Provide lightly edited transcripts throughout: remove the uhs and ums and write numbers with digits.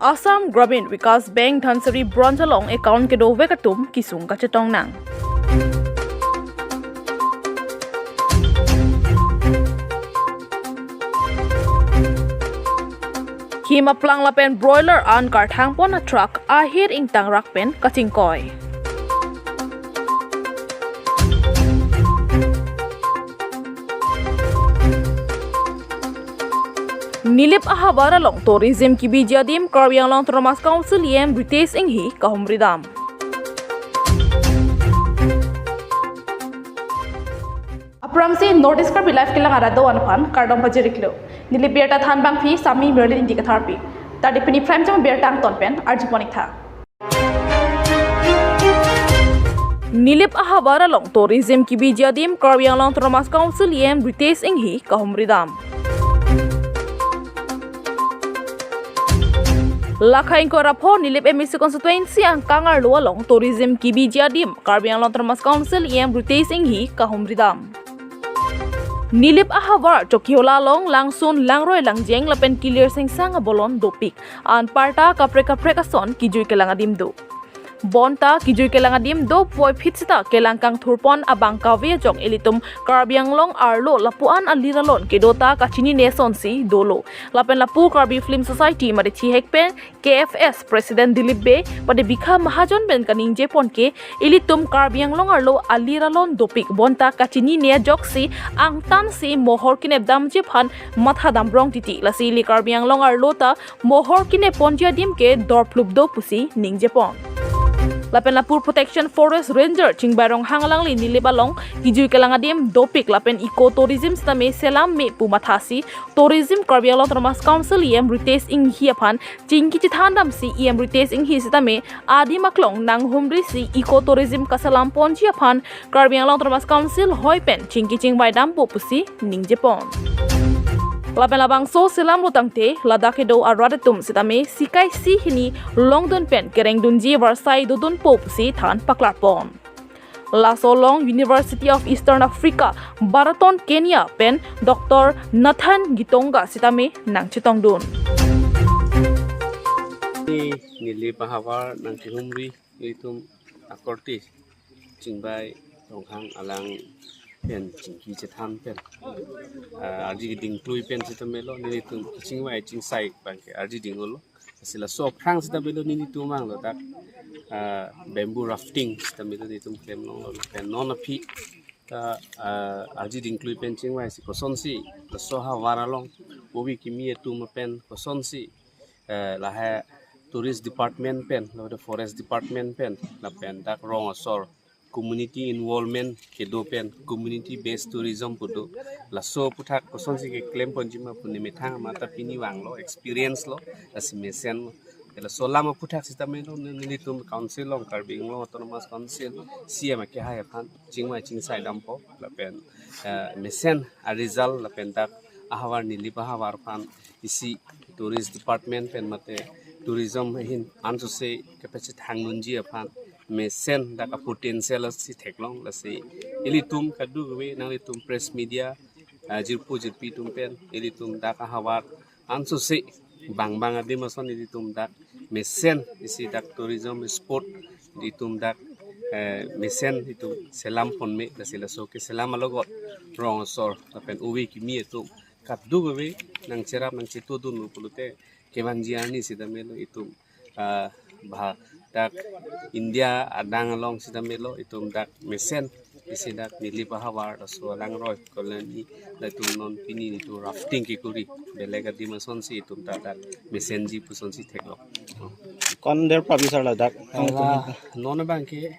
Assam Gramin Vikas Bank Dhansari Bronjalong account ke do vekatum kisung kacetong nang. Hima plang lapen broiler an karthang pon a truck ahir ing tang rakpen katingkoy. Nilip ahabara long tourism ki bijadim Karbi long Thomas Council yem British inghi kahumridam. Apramsi notice Karbi life kila ngara do anpan kardom pajiriklo. Nilip Abirta than bang fi sami merlin indi katharpi. Tadi Pini frame jam Abirta ang tonpen arjiponik tha. Nilip ahabara long tourism ki bijadim Karbi long Thomas Council yem British inghi kahumridam. Lakhain ko rapho Nilip MSC constituency ang kangar lualong tourism ki bijadim Karbi long Thomas Council yem British inghi kahumridam. Nilip ahavar Tokyola long langsun langroy langjeng lapen kilir sing sang bolon dopik an parta kapre kason kijui kelangadim do. Bonta kijui kelangadim do poi phitsita kelangkang thurpon abang kawe jong elitum Karbiang long arlo lapuan aliralon kedota kachini neson si dolo lapen lapu Karbi Film Society mari chi hekpen KFS President Dilip Be pade bikha mahajon ben kaning jepon ke elitum Karbiang long arlo aliralon dopik bonta kachini ne joksi ang tan si mohor kine dam jephan matha dambrong titi lasi li Karbiang long arlo ta mohor kine ponjia dim ke dorplup do pusi ning jepon. Lapen lapur protection forest ranger chingbarong hanglang li nilibalong kijui kelangadim dopik lapen eco-tourism stame selam me pumathasi tourism Karbi long Thomas Council yem British ing hiapan chingki chithandam si yem British ing hi stame adi maklong nang humri si eco-tourism kasalam ponji apan Karbi long Thomas Council hoipen chingki chingbai dam pusi ning jepon. Lapen labang so selam lutangte ladake do aradatum sitame sikai si hini longdon pen kereng dunji varsai dudun pop si than paklarpon. Laso long University of Eastern Africa Baraton Kenya pen Dr. Nathan Gitonga sitame nang chitongdun. Nili pahavar nang kihumri itum akorti chingbai tonghang alang pen chingki chetham pen arji ding plui pen chitamelo ni tum chingwai chingsai bangke arji dingolo sila so prang chitamelo ni tumang lo tak bamboo rafting chitamelo ni tum klem lo pen non api ta arji ding plui pen chingwai si kosonsi la so ha waralong obi kimi tum pen kosonsi la ha tourist department pen la forest department pen la pen dak rong asor community involvement kedo pen community based tourism pudo la so puthak koson si ke claim ponjima puni methang mata Pini wang lo experience lo asimesen lo la so lama puthak system lo nilitum council long Karbi lo autonomous council CM ke ha phan chingma chingsai dampo la pen mesen a result la pen tak ahawar nili bahawar phan isi tourist department pen mate tourism hin anso se capacity hangunji aphan mesen da ka potential si theklong la se elitum kadu we nang elitum press media jirpu jirpi tumpen elitum da ka hawar anso se bang bang adi mason elitum da mesen isi dak tourism sport elitum da mesen itu selam ponme la sila so ke selam alogot rong sor pen uwi ki mi etu kadu we nang cerap nang citu dun pulute kewanjiani sidamelo itu bah dak India adang along sidamelo itum dak mesen isi dak nili bahawar so lang roy koloni datum non Pini itu rafting ki kuri belega dimason si itum dak mesen ji puson si theklo kon der publisher la dak non banke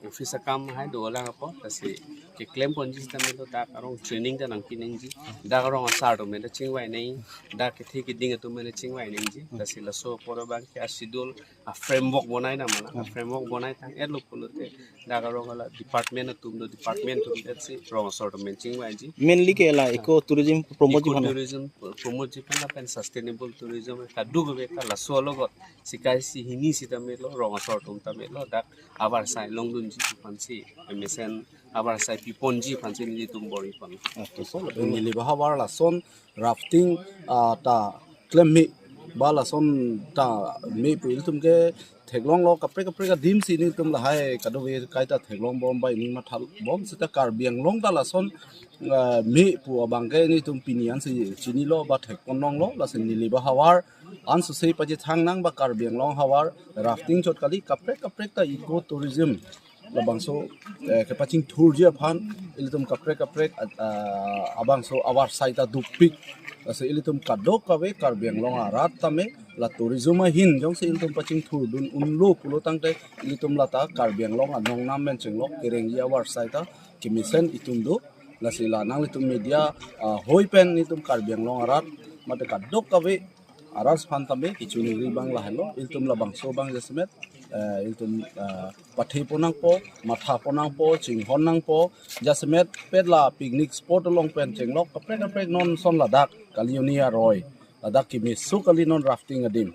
office kam hai dola ko tasi ke claim ponji sidamelo dak arong training da nang Pini ji dak arong asar do mena chingwai nei dak ke thiki ding tu mena chingwai nei ji tasi la so poro banke asidul a framework bonai na mana framework bonai tang elo polote dak arong la department tum do department tum that si rong sort of menching wai ji mainly ke la eco tourism promote tourism promote jipan pen sustainable tourism ka dugo be ka la so logot sikai si hini si tamelo rong sort tum tamelo dak abar sai longdun ji pansi mesen abar sai piponji pansi ni tum bori pan to so nili bahabar la son rafting ta claim bala son ta me pu tum ke theklong lo kapre ka dim si ni tum la hai ka do ve kai ta theklong bom bai ni ma thal bom sita karbiang long ta la son me pu abang ke ni tum pinian si chini lo ba thek konong lo la sen ni li ba hawar an su sei pa je thang nang ba karbiang long hawar rafting chot kali kapre ta eco tourism labang so ke paching thur je phan ilitum kapre abang so awar saita dupik ase ilitum kadok kawe karbiang long arat tame la tourism hin jong se ilitum paching thur dun unlo pulo tangte ilitum lata karbiang long anong nam men chenglo kereng ya awar saita kimisen itum do la sila nang litum media hoi pen ilitum karbiang long arat mate kadok kawe aras phan tame kichuni ribang la hello ilitum labang so bang jesmet iltum pathei ponang po matha ponang po chinghon nang po jasmet pedla picnic spot along pen chenglok kapre non son ladak kalionia roy ladak ki misu kali non rafting adim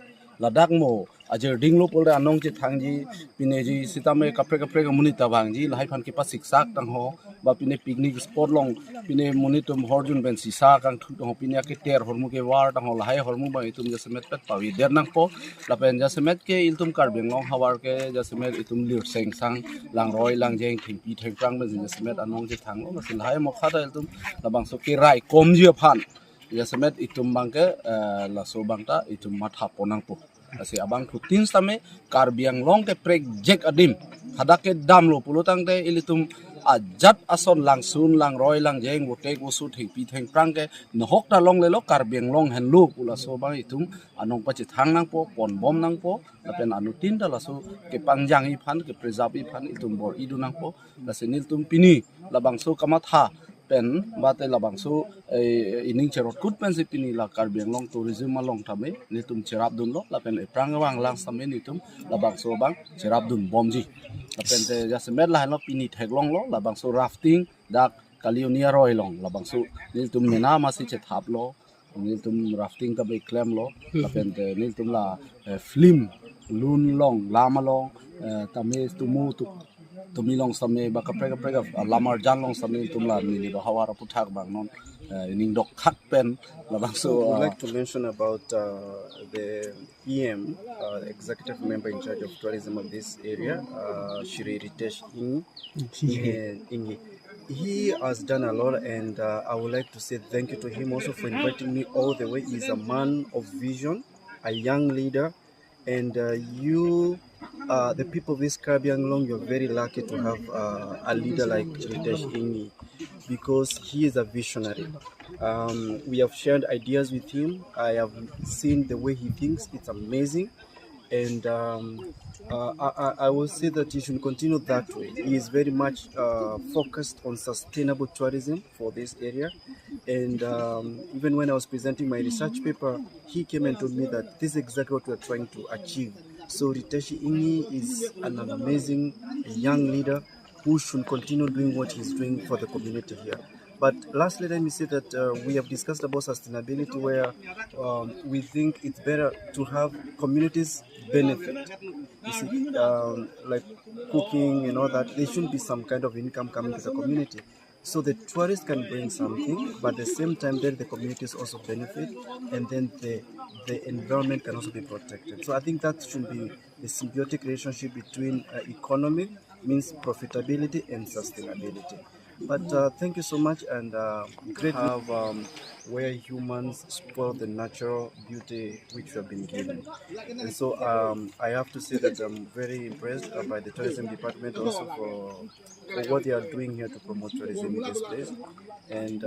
ladak mo ajer dinglo pol anong chi thangji pineji sitame kapre muni tabangji lahai phan ki pa siksak tang ho ba pine picnic spot long pine muni tum horjun ben sisa kang thu ho pine ke ter hormu ke war tang ho lahai hormu ba itum jasmet pet pawi der nang po lapen jasmet ke iltum karbeng long hawar ke jasmet itum lir seng sang lang roi lang jeng thingpi thengprang ben jasmet anong chi thang lo masil hai mo khada iltum labang so ke rai kom ji phan jasmet itum bangke la so bangta itum matha ponang po ase abang thutin same karbiang long ke prek jek adim hadake dam lo pulutang te ilitum ajat ason lang sun lang roi lang jeng wotek wosu thengpi thengprang ke nohok ta long le lo karbiang long hen lu pula so bang itum anong pa chi thang nang po pon bom nang po lapen anu tin ta la so ke pangjang i phan ke preserve i phan itum bor idu nang po la senil tum pini labang so kamatha pen bate labang so ining cherot kut pen sipini la karbiang long tourism along tame ni tum cherap dun lo la pen eprang wang lang same ni tum labang so bang cherap dun bomji la pen te jasmet la no pini theklong lo labang so rafting dak kalionia roi long labang so ni tum mena ma si che thap lo ni tum rafting ta be klem lo la pen te ni tum la film lun long lama long tame tumu tu tumilong same ba kapre lamar jan long same tumla ni ba hawara puthak bang non ning dok khak pen labang so I would like to mention about the EM, executive member in charge of tourism of this area, Shri Ritesh Ingi. He has done a lot, and I would like to say thank you to him also for inviting me all the way. He's a man of vision, a young leader, and the people of this Karbiang Long, you're very lucky to have a leader like Ritesh Ingi, because he is a visionary. We have shared ideas with him. I have seen the way he thinks. It's amazing. And I will say that he should continue that way. He is very much focused on sustainable tourism for this area. And even when I was presenting my research paper, he came and told me that this is exactly what we're trying to achieve. So Ritesh Ingi is an amazing young leader who should continue doing what he's doing for the community here. But lastly, let me say that we have discussed about sustainability, where we think it's better to have communities benefit. You see, like cooking and all that, there should be some kind of income coming to the community. So the tourists can bring something, but at the same time, then the communities also benefit, and then the environment can also be protected. So I think that should be the symbiotic relationship between economic, means profitability, and sustainability. But thank you so much, and great to have where humans spoil the natural beauty which we have been given. And so I have to say that I'm very impressed by the tourism department also for what they are doing here to promote tourism in this place. And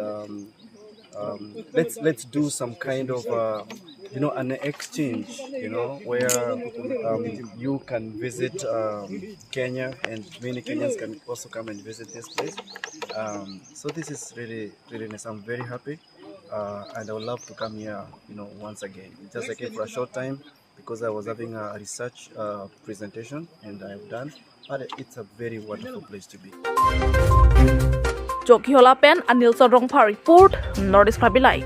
let's do some kind of an exchange, where you can visit Kenya, and many Kenyans can also come and visit this place. So this is really nice. I'm very happy, and I would love to come here once again. Just I came for a short time because I was having a research presentation, and I've done, but it's a very wonderful place to be. Jokiola Pen Anil Sorong report Nordisk Prabilai.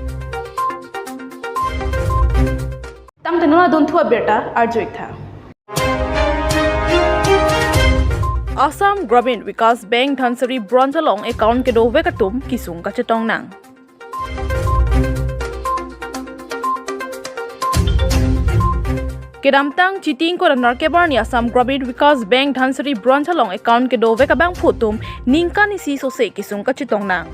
Tang tenuna don thu Abirta arjoik tha. Assam Gramin Vikas Bank Dhansari Bronchalong account ke do vekatum kisung ka chetong nang. Kedamtang cheating ko narkebar ni Assam Gramin Vikas Bank Dhansari branch along account ke do veka bank photum ningka ni si so se kisung ka chitong nang.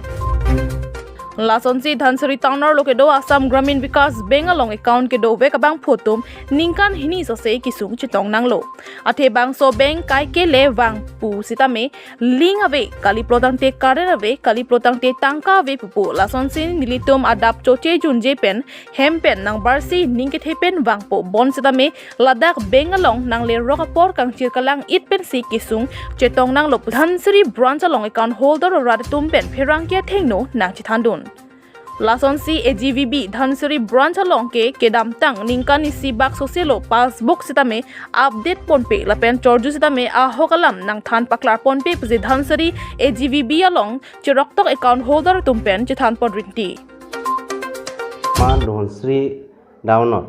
Lason si Dhansari Towner lo ke do Assam Gramin Vikas Bank along account ke do veka bank photum ningkan hini so se kisung chitong nang lo. Athe bang so bank kai ke le wang pu sitame ling ave kali protang te karen ave kali protang te tangka ave pupu lason sin nilitum adap choche junje pen hempen nang barsi ningket hepen wang po bon sitame ladak bank along nang le rokapor kang chirkalang it pen si kisung chetong nang lo Dhansari branch along account holder radatum pen pherangkia thengno nang chithandun. Lason si AGVB Dhansari branch along ke kedamtang ningkan isi bak sosialo passbook sitame update ponpe lapen chorju sitame ahokalam nang than paklar ponpe pusi Dhansari AGVB along chiroktok account holder tumpen chithan podrinti. Ma Dhansari downot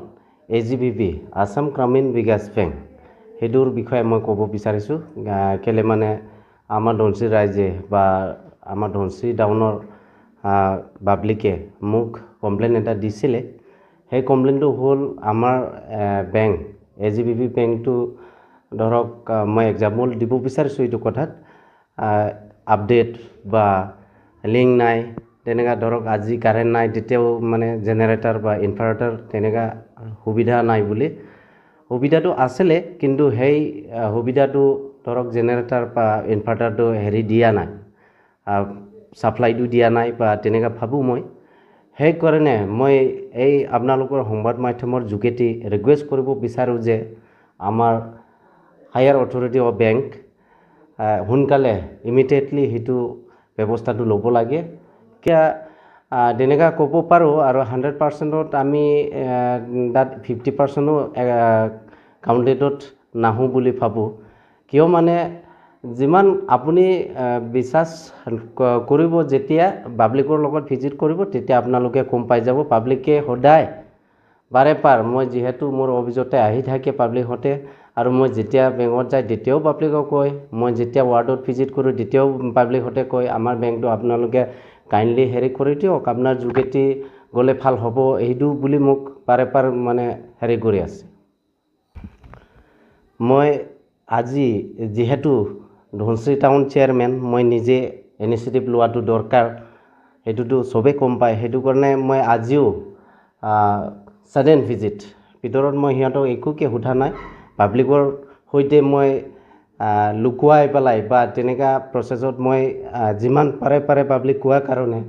AGVB Assam Gramin Vikas Bank hedur bikhoy moi kobo bisarisu kele mane amar Dhansari raije ba amar Dhansari downor পাব্লিকে মোক complain এটা দিছিলে সেই কমপ্লেইনটো হ'ল আমাৰ bank এজিবিবি বেংকটো ধৰক মই এক্সাম্পল দিব বিচাৰিছোঁ এইটো কথাত আপডেট বা লিংক নাই তেনেকা ধৰক আজি কাৰেণ্ট নাই তেতিয়াও মানে জেনেৰেটৰ বা ইনভাৰ্টাৰ তেনেকা সুবিধা নাই বুলি সুবিধাটো আছিলে কিন্তু সেই সুবিধাটো ধৰক জেনেৰেটৰ বা ইনভাৰ্টাৰটো হেৰি দিয়া নাই সাপ্লাই দু দিয়া নাই বা তেনেকা ভাবো মই সেই কাৰণে মই এই আপোনালোকৰ সংবাদ মাধ্যমৰ যোগেদি ৰিকুৱেষ্ট কৰিব বিচাৰো যে আমাৰ হায়াৰ অথৰিটি অফ বেংক হুনকালে ইমিডিয়েটলি হেতু ব্যৱস্থাটো ল'ব লাগে কিয়া তেনেকা ক'ব পাৰো আৰু 100%ত আমি that 50%ও কাউন্টেডত নাহো বুলি ভাবো কিয় মানে যিমান আপুনি বিশ্বাস কৰিব যেতিয়া পাব্লিকৰ লগত ভিজিট কৰিব তেতিয়া আপোনালোকে কম পাই যাব পাব্লিকে সদায় বাৰে পাৰ মই যেহেতু মোৰ অভিযোগতে আহি থাকে পাব্লিক হতে আৰু মই যেতিয়া বেংকত যাই তেতিয়াও পাব্লিকক কয় মই যেতিয়া ৱাৰ্ডত ভিজিট কৰো তেতিয়াও পাব্লিক হতে কয় আমাৰ বেংকটো আপোনালোকে কাইন্ডলি হেৰি কৰি দিয়ক আপোনাৰ যোগেদি গলে ভাল হ'ব এইটো বুলি মোক বাৰে পাৰ মানে হেৰি কৰি আছে মই আজি যেহেতু Dhansari টাউন চেয়াৰম্যান মই নিজে ইনিশিয়েটিভ লোৱাটো দৰকাৰ হেতুটো সবে কম পায় হেতু কাৰণে মই আজিও সাডেন ভিজিট ভিতৰত মই হিয়াটো একোকে হুঠা নাই পাব্লিকৰ হৈতে মই লুকুৱাই পেলাই বা তেনেকা প্ৰসেছত মই যিমান পাৰে পাব্লিক কোৱা কাৰণে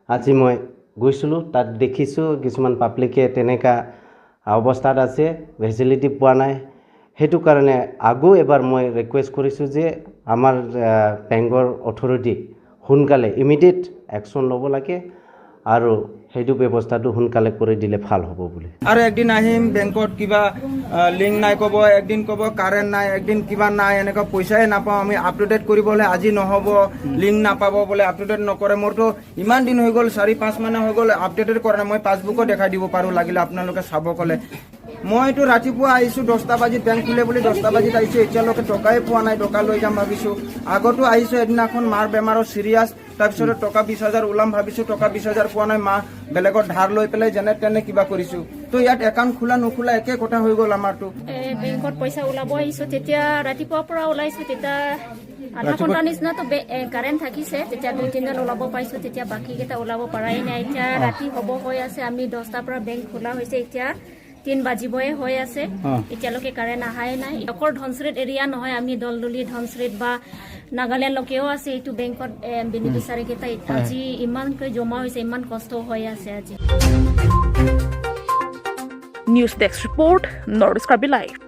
আজি মই গৈছিলো তাত দেখিছো কিছুমান পাব্লিকে তেনেকা অৱস্থাত আছে ফেসিলিটি পোৱা নাই হেতু কাৰণে আগো এবাৰ মই ৰিকুৱেষ্ট কৰিছো যে আমাৰ বেংকৰ অথৰিটি হুনকালে ইমিডিয়েট একশন ল'ব লাগে আৰু হেতু ব্যৱস্থাটো হুনকালে কৰি দিলে ভাল হ'ব বুলি আৰু একদিন আহিম বেংকত কিবা লিংক নাই ক'ব একদিন ক'ব কাৰেন্ট নাই একদিন কিবা নাই এনেকা পইচাই নাপাওঁ আমি আপডেট কৰিবলৈ আজি নহব লিংক নাপাব বলে আপডেট নকৰে মোৰটো ইমান দিন হৈ গ'ল 4-5 মাহ হৈ গ'ল আপডেট কৰা মই পাছবুকো দেখাই দিব পাৰো লাগিলে আপোনালোকে চাব ক'লে মইতো ৰাতিপুৱা আহিছো 10টা বাজিত বেংক খুলে বুলি 10টা বাজিত আহিছো এতিয়ালৈকে টকাই পোৱা নাই টকা লৈ যাম ভাবিছো আগতো আহিছো এদিনাখন মাৰ বেমাৰৰ সিৰিয়াছ তাৰপিছত টকা 20000 ওলাম ভাবিছো টকা 20000 পোৱা নাই মা বেলেগত ধাৰ লৈ পেলাই যেনে তেনে কিবা কৰিছো তো ইয়াত একাউণ্ট খোলা নোখোলা একে কথা হৈ গ'ল আমাৰটো বেংকত পইচা ওলাব আহিছো তেতিয়া ৰাতিপুৱাৰ পৰা ওলাইছো তেতিয়া আধা ঘণ্টা নিচিনা তো কাৰেণ্ট থাকিছে তেতিয়া 2-3 দিন ওলাব পাইছো তেতিয়া বাকি কেইটা ওলাব পৰাই নাই এতিয়া ৰাতি হ'ব হৈ আছে আমি 10টাৰ পৰা বেংক খোলা হৈছে এতিয়া 3 বাজিবয়ে হৈ আছে এতিয়ালৈকে কাৰেণ্ট আহাই নাই অকল ধনশ্ৰীত এৰিয়া নহয় আমি দলদলি ধনশ্ৰীত বা নাগালেণ্ড লোকেও আছে এইটো বেংকত বেনিফিচিয়াৰী কেইটা আজি ইমানকৈ জমা হৈছে ইমান কষ্ট হৈ আছে আজি News Desk Report North Karbi Live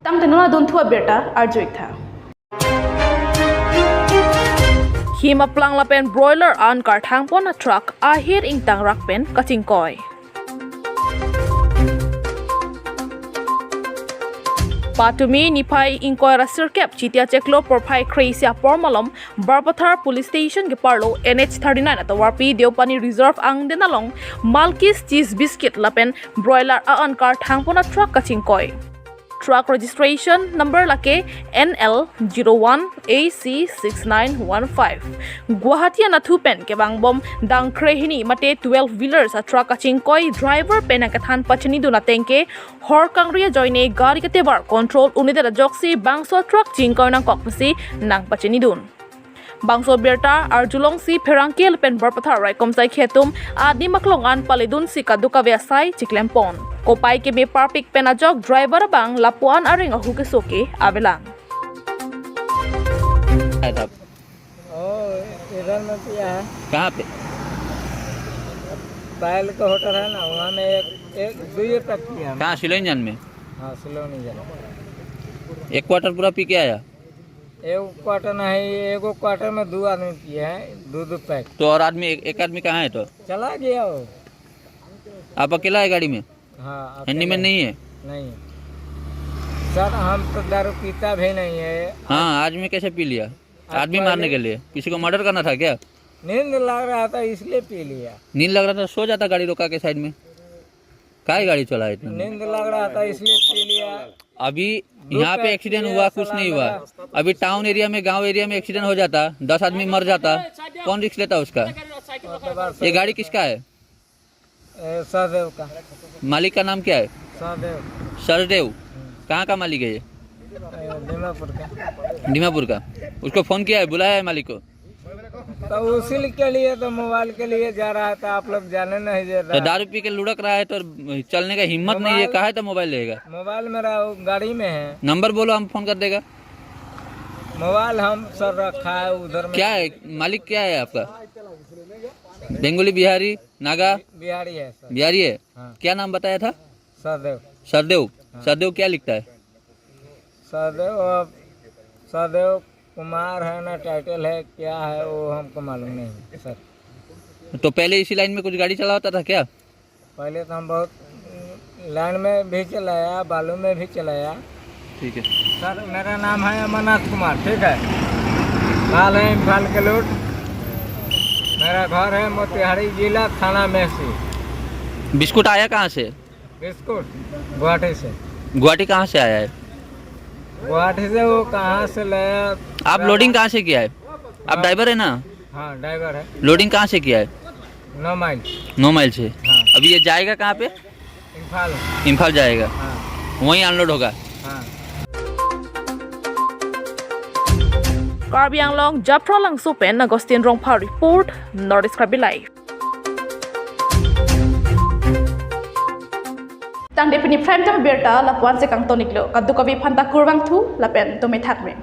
Tang tenuna don thua Abirta arjoitha Hima plang lapen broiler an kar thangpon a truck ahir ingtang rakpen kachingkoi Patumi nipai ingkoi rasirkep chitia cheklo porphai kreisia pormalom Barpathar Police Station ke parlo NH39 atawarpi Deopani Reserve ang denalong Malkis cheese biscuit lapen broiler a an kar thangpon a truck kachingkoi truck registration number lake NL01AC6915 Guwahati nathu pen ke bangbom dang krehini mate 12 wheelers a truck aching koi driver pen akathan pachni duna tengke hor kangria joine gari ke tebar control unidera joksi bangso truck chingkoi nang kokpasi nang pachni dun Bangso Abirta Arjulong si Perangkel pen berpathar rai komsai khetum adi maklongan palidun si kaduka vesai chiklempon kopai ke be parpik penajok driver bang lapuan aring ahu ke soke avelang इधर में पिया है कहाँ पे पायल का hotel है ना वहाँ में एक 2 तक पिया कहाँ सिलोंजन में हाँ सिलोनी जाना एक क्वार्टर पूरा पी के आया एक क्वार्टर नहीं एगो क्वार्टर में 2 आदमी पिए हैं 2 पैक तो और आदमी एक आदमी कहाँ है तो चला गया वो आप अकेला है गाड़ी में हाँ हिंदी में नहीं है नहीं सर हम तो दारू पीता भी नहीं है हाँ आज में कैसे पी लिया आदमी मारने के लिए किसी को मर्डर करना था क्या नींद लग रहा था इसलिए पी लिया नींद लग रहा था सो जाता गाड़ी रोका के साइड में काहे गाड़ी चला इतना नींद लग रहा था इसलिए पी लिया अभी यहाँ पे एक्सीडेंट हुआ कुछ नहीं हुआ अभी टाउन एरिया में गांव एरिया में एक्सीडेंट हो जाता 10 आदमी मर जाता कौन रिस्क लेता उसका ये गाड़ी किसका है सहदेव का मालिक का नाम क्या है सहदेव सरदेव कहाँ का मालिक है ये दीमापुर का उसको फोन किया है बुलाया है मालिक को तो उसी के लिए तो मोबाइल के लिए जा रहा था आप लोग जाने नहीं दे तो रहा दारू पी के लुढ़क रहा है तो चलने का हिम्मत नहीं है कहा है तो मोबाइल लेगा मोबाइल मेरा गाड़ी में है नंबर बोलो हम फोन कर देगा मोबाइल हम सर रखा है उधर में क्या है मालिक क्या है आपका बेंगोली बिहारी नागा बिहारी है सर बिहारी है हाँ। क्या नाम बताया था सहदेव सरदेव सरदेव क्या लिखता है सहदेव कुमार है ना टाइटल है क्या है वो हमको मालूम नहीं सर तो पहले इसी लाइन में कुछ गाड़ी चला होता था क्या पहले तो हम बहुत लाइन में भी चलाया बालू में भी चलाया ठीक है सर मेरा नाम है अमरनाथ कुमार ठीक है हाल है इम्फाल के लूट मेरा घर है मोतिहारी जिला थाना मेहसी बिस्कुट आया कहाँ से बिस्कुट गुवाहाटी से गुवाहाटी कहाँ से आया है गुवाहाटी से वो कहाँ से लाया आप लोडिंग कहाँ से किया है आप ड्राइवर है ना हाँ ड्राइवर है लोडिंग कहाँ से किया है 9 माइल 9 माइल से हाँ अभी ये जाएगा कहाँ पे इम्फाल इम्फाल जाएगा हाँ वहीं अनलोड होगा हाँ Karbi Anglong Japra Lang Sopen Agustin Rongpa report Nordisk Karbi Live Tang Deputy Prime Time Abirta Lapuan se kang toniklo kadukavi phanta kurwang thu lapen to me thakme